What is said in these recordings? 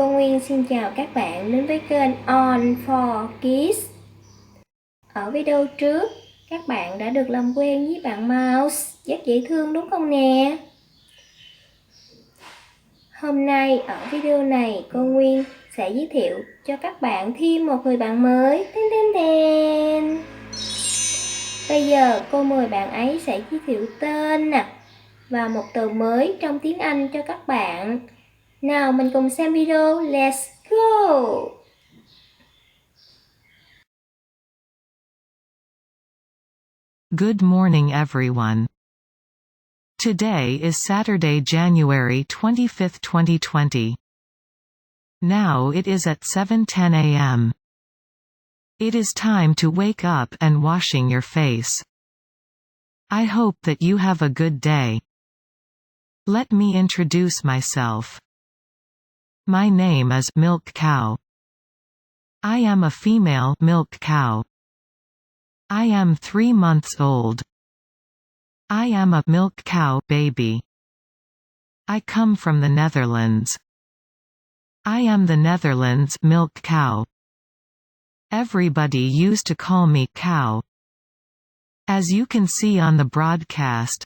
cô Nguyên xin chào các bạn đến với kênh On for Kids. Ở video trước, các bạn đã được làm quen với bạn Mouse, rất dễ thương đúng không nè? Hôm nay ở video này, cô Nguyên sẽ giới thiệu cho các bạn thêm một người bạn mới. Tên tên tên. Bây giờ cô mời bạn ấy sẽ giới thiệu tên và một từ mới trong tiếng Anh cho các bạn. Nào mình cùng xem video, let's go! Good morning everyone. Today is Saturday, January 25, 2020. Now it is at 7:10 a.m. It is time to wake up and washing your face. I hope that you have a good day. Let me introduce myself. My name is Milk Cow. I am a female milk cow. I am 3 months old. I am a milk cow baby. I come from the Netherlands. I am the Netherlands milk cow. Everybody used to call me cow. As you can see on the broadcast,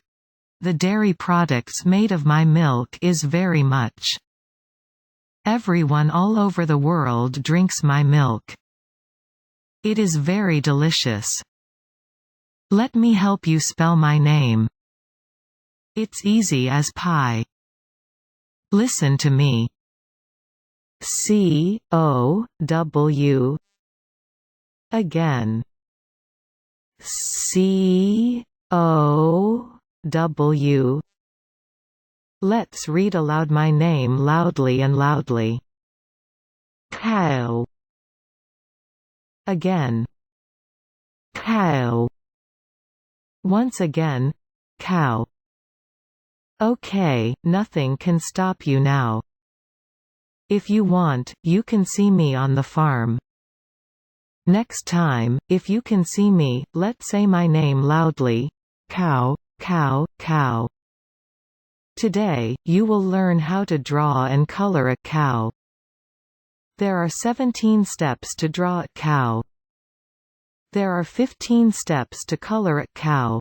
the dairy products made of my milk is very much. Everyone all over the world drinks my milk. It is very delicious. Let me help you spell my name. It's easy as pie. Listen to me. C-O-W. Again. C-O-W. Let's read aloud my name loudly and loudly. Cow. Again. Cow. Once again, cow. Okay, nothing can stop you now. If you want, you can see me on the farm. Next time, if you can see me, let's say my name loudly. Cow, cow, cow. Today, you will learn how to draw and color a cow. There are 17 steps to draw a cow. There are 15 steps to color a cow.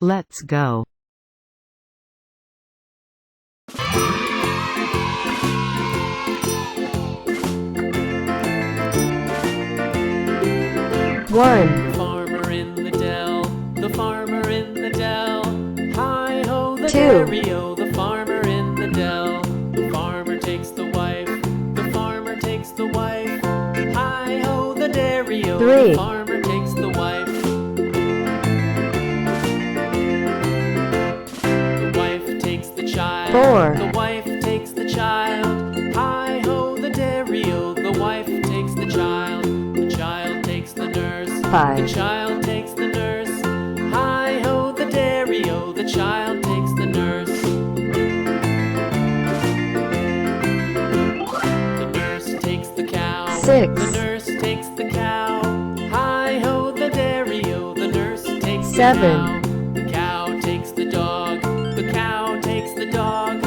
Let's go. One. Farmer in the dell, the farmer in the dell. Hi-ho, the Two. dairy-o, the farmer in the dell. The farmer takes the wife, the farmer takes the wife. Hi-ho, the dairy-o, Three. the farmer takes the wife. The wife takes the child, Four. the wife takes the child. Hi-ho, the dairy-o, the wife takes the child. The child takes the nurse, Five. the child takes the nurse. Hi-ho, the dairy-o, the child takes the nurse. The nurse takes the cow, Six. the nurse takes the cow. Hi-ho, the dairy-o, the nurse takes the Seven. cow. The cow takes the dog, the cow takes the dog.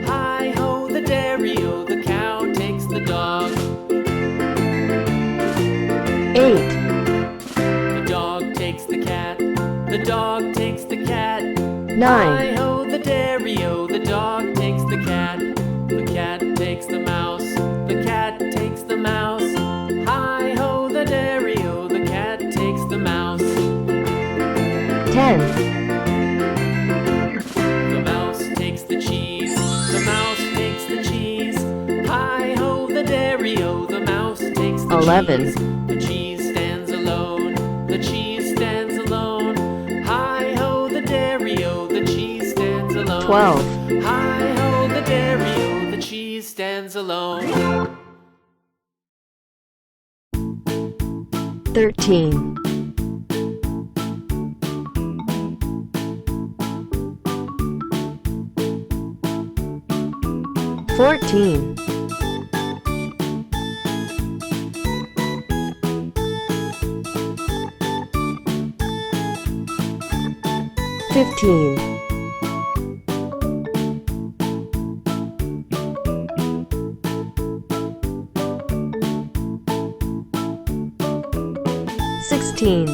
Hi-ho, the dairy-o, the cow takes the dog. Eight. The dog takes the cat, the dog takes the cat. Nine. Hi-ho, the dairy-o, the dog takes the cat. The cat takes the mouse, the cat takes the mouse. Hi-ho, the dairy-o, the cat takes the mouse. 10. The mouse takes the cheese, the mouse takes the cheese. Hi-ho, the dairy-o, the mouse takes the 11. cheese. The cheese stands alone, the cheese stands alone. Hi-ho, the dairy-o, the cheese stands alone. 12. Hi-ho, the dairy-o, the cheese stands alone. 13. 14. 15. 16. 16,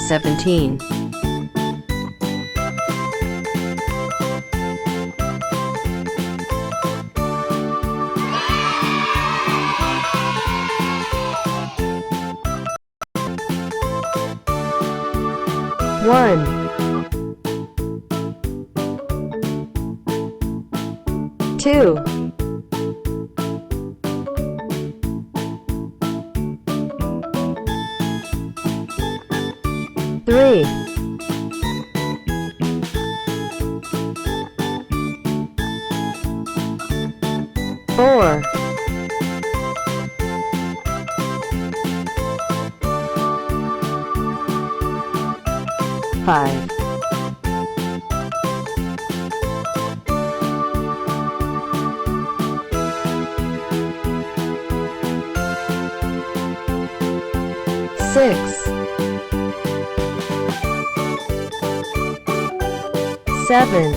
17, 1, 2, 3, 4, 5, 6, 7,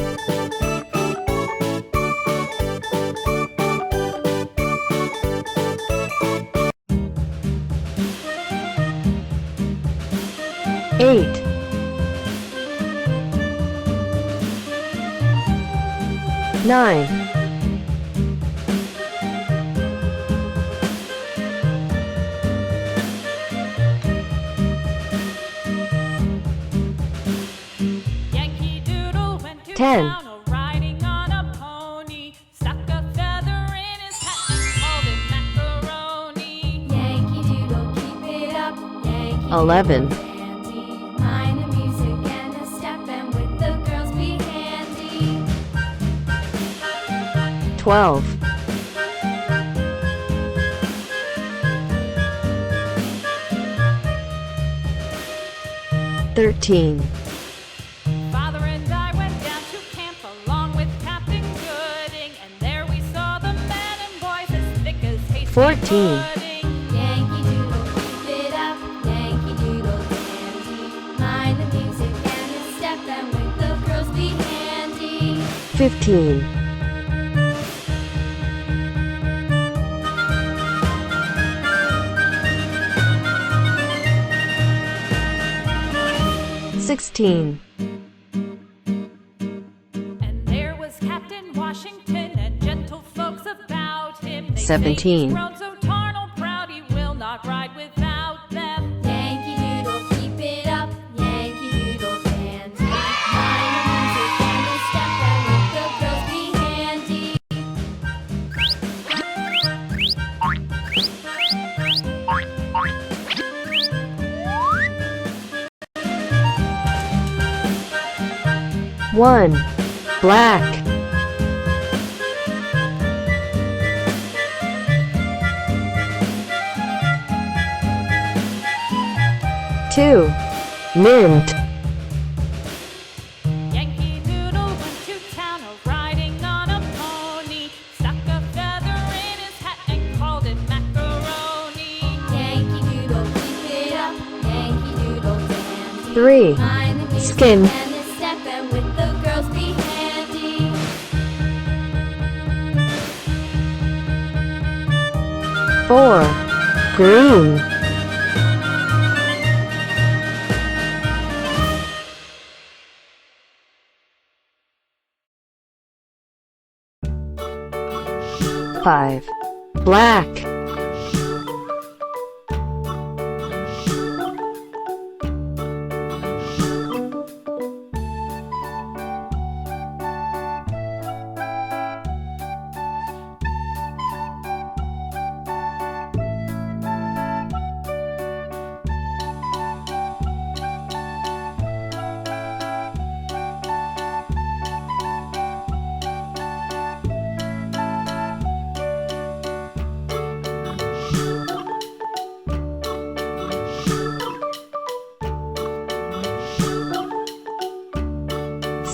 8, 9, Yankee Doodle went to 10. town riding on a pony, stuck a feather in his hat and called it macaroni. Yankee Doodle, keep it up. Yankee 11, Doodle dandy. Mind the music and the step, and with the girls be handy. 12, 13, Father and I went down to camp along with Captain Gooding, and there we saw the men and boys as thick as hasty 14. pudding. Yankee Doodle, keep it up. Yankee Doodle dandy. Mind the music and the step, and with the girls be handy. 15, 16, And there was Captain Washington and gentle folks about him. They say 17. he's grown so tarnal proud he will not ride without them. Yankee Doodle, keep it up. Yankee Doodle dandy. Mind the music and the step, and with the girls be handy. 1, black, 2, mint, Yankee Doodle went to town riding on a pony, stuck a feather in his hat and called it macaroni. Yankee Doodle, keep it up. Yankee Doodle dandy. 3, Mind the music skin, and the step, and with the girls be handy. 4, green, 5, black,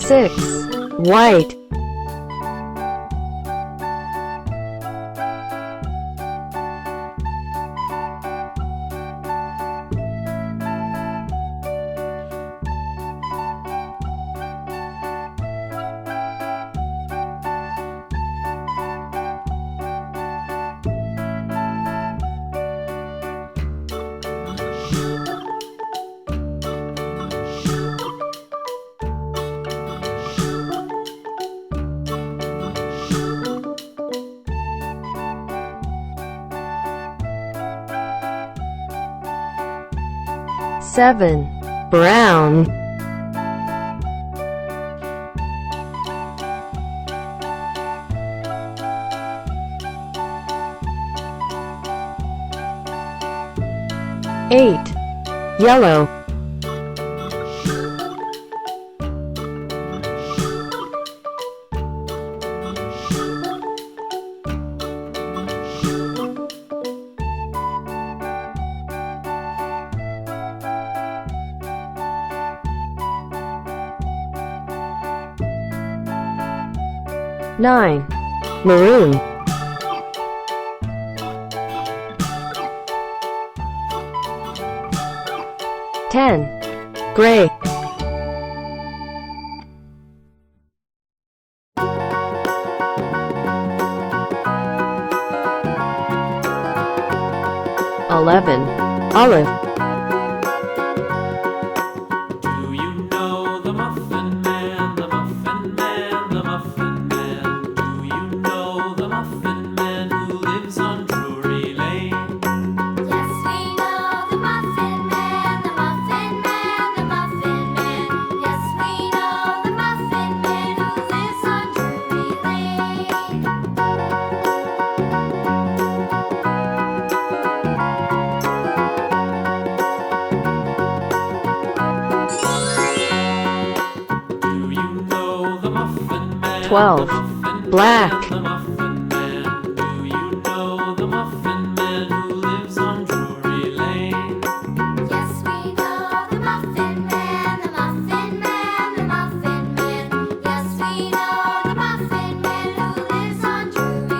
6, white, 7, 7. Brown. 8. Yellow. 9. Maroon. 10. Gray. 11. Olive. Do you know the Muffin Man, the Muffin Man, the Muffin Man? Do you know the Muffin Man who lives on Drury Lane? Yes, we know the Muffin Man, the Muffin Man, the Muffin Man. Yes, we know the Muffin Man who lives on Drury Lane. 12. Black. The Muffin Man. Do you know the Muffin Man who lives on Drury Lane? Yes, we know the Muffin Man, the Muffin Man, the Muffin Man. Yes, we know the Muffin Man who lives on Drury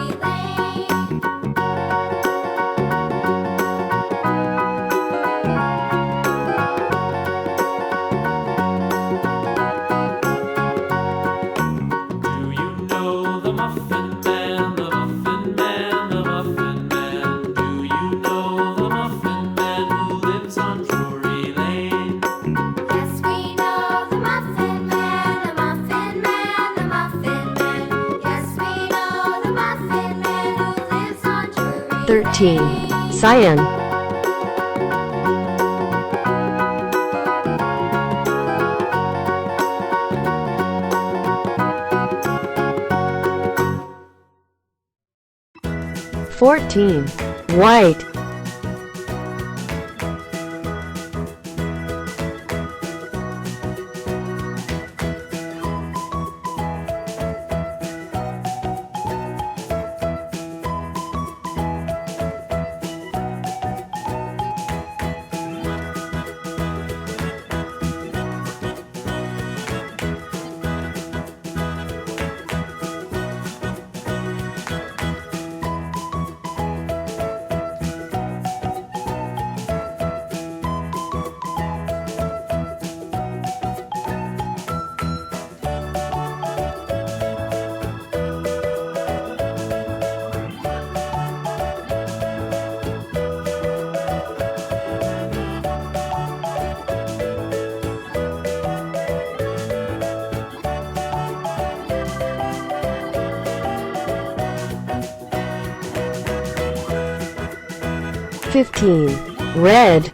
Lane. 13. Cyan. 14. White. 15. Red.